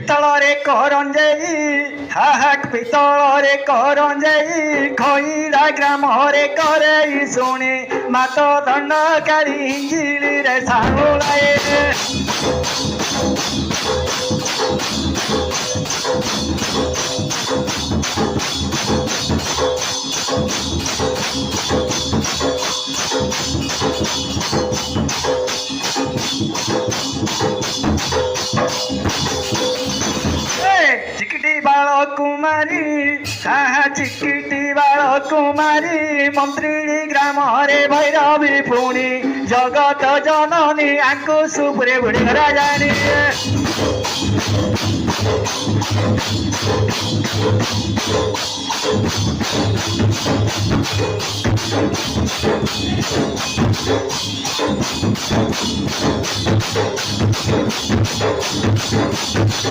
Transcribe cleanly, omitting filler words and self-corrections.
ପିତ୍ତଳରେ କରଞ୍ଜେଇ ହାହାକ ପିତ୍ତଳରେ କରଞ୍ଜେଇ ଖଇରା ଗ୍ରାମରେ କରେଇ ଶୁଣି ମାତ ଦଣ୍ଡ କାଳି ହିଞ୍ଜିଳିରେ ସାଙ୍ଗୁଳାଏ चिकटी बाल कुमारी चिकटी बाल कुमारी मंत्री ग्राम रे भैरवी पुणी जगत जननी आंकु सुपुरे बुढ़ी राजानी